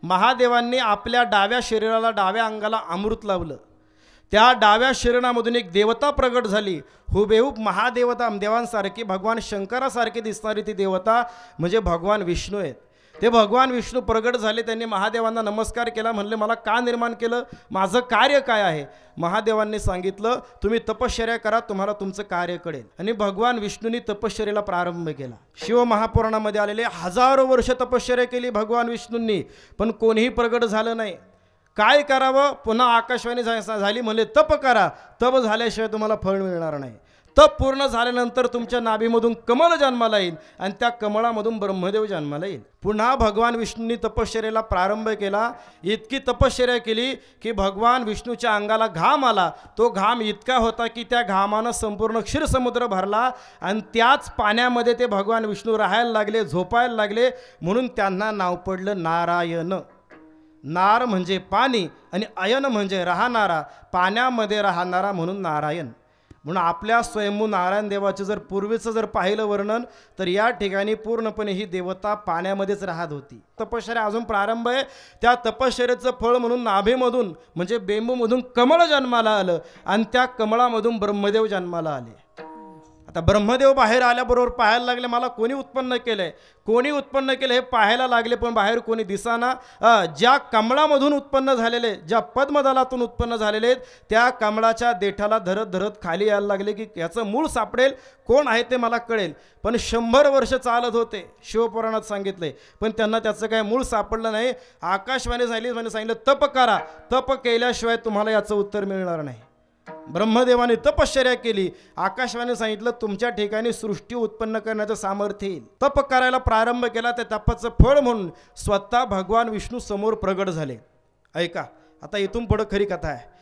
महादेवांनी आपल्या डाव्या शरीराला, डाव्या अंगाला अमृत लावलं. त्या डाव्या शरीरामधून एक देवता प्रगट झाली. हुबेहूब महादेवता देवांसारखी, भगवान शंकरासारखी दिसणारी ती देवता म्हणजे भगवान विष्णू आहेत. ते भगवान विष्णू प्रगट झाले. त्यांनी महादेवांना नमस्कार केला. म्हणले, मला का निर्माण केलं, माझं कार्य काय आहे. महादेवांनी सांगितलं, तुम्ही तपश्चर्या करा, तुम्हाला तुमचं कार्य कळेल. आणि भगवान विष्णूंनी तपश्चर्याला प्रारंभ केला. शिव महापुराणामध्ये आलेले हजारो वर्ष तपश्चर्या केली भगवान विष्णूंनी, पण कोणीही प्रगट झालं नाही. काय करावं, पुन्हा आकाशवाणी झाली. म्हणले, तप करा, तप झाल्याशिवाय तुम्हाला फळ मिळणार नाही. तप पूर्ण झाल्यानंतर तुमच्या नाभीमधून कमळ जन्माला येईल आणि त्या कमळामधून ब्रह्मदेव जन्माला येईल. पुन्हा भगवान विष्णूंनी तपश्चर्याला प्रारंभ केला. इतकी तपश्चर्या केली की भगवान विष्णूच्या अंगाला घाम आला. तो घाम इतका होता की त्या घामानं संपूर्ण क्षीरसमुद्र भरला आणि त्याच पाण्यामध्ये ते भगवान विष्णू राहायला लागले, झोपायला लागले. म्हणून त्यांना नाव पडलं नारायण. नार म्हणजे पाणी आणि अयन म्हणजे राहणारा, पाण्यामध्ये राहणारा, म्हणून नारायण. म्हणून आपल्या स्वयंभू नारायण देवाचं जर पूर्वीचं जर पाहिलं वर्णन, तर या ठिकाणी पूर्णपणे ही देवता पाण्यामध्येच राहत होती. तपश्चर्या अजून प्रारंभ आहे. त्या तपश्चर्याचं फळ म्हणून नाभेमधून म्हणजे बेंबूमधून कमळ जन्माला आलं आणि त्या कमळामधून ब्रह्मदेव जन्माला आले. आता ब्रह्मदेव बाहेर आल्याबरोबर पाहायला लागले, मला कोणी उत्पन्न केलंय, कोणी उत्पन्न केलं हे पाहायला लागले, पण बाहेर कोणी दिसाना. ज्या कमळामधून उत्पन्न झालेले, ज्या पद्मदलातून उत्पन्न झालेले आहेत, त्या कमळाच्या देठाला धरत धरत खाली यायला लागले की याचं मूळ सापडेल, कोण आहे ते मला कळेल. पण 100 वर्ष चालत होते, शिवपुराणात सांगितले, पण त्यांना त्याचं काय मूळ सापडलं नाही. आकाशवाणी सांगितलं, तप करा, तप केल्याशिवाय तुम्हाला याचं उत्तर मिळणार नाही. ब्रह्मदेवाने तपश्चर्या केली. आकाशवाणी सांगितलं, तुमच्या ठिकाणी सृष्टी उत्पन्न करण्याचं सामर्थ्य येईल. तप करायला प्रारंभ केला. त्या तपाचं फळ म्हणून स्वतः भगवान विष्णू समोर प्रगट झाले. ऐका, आता इथून पुढं खरी कथा आहे.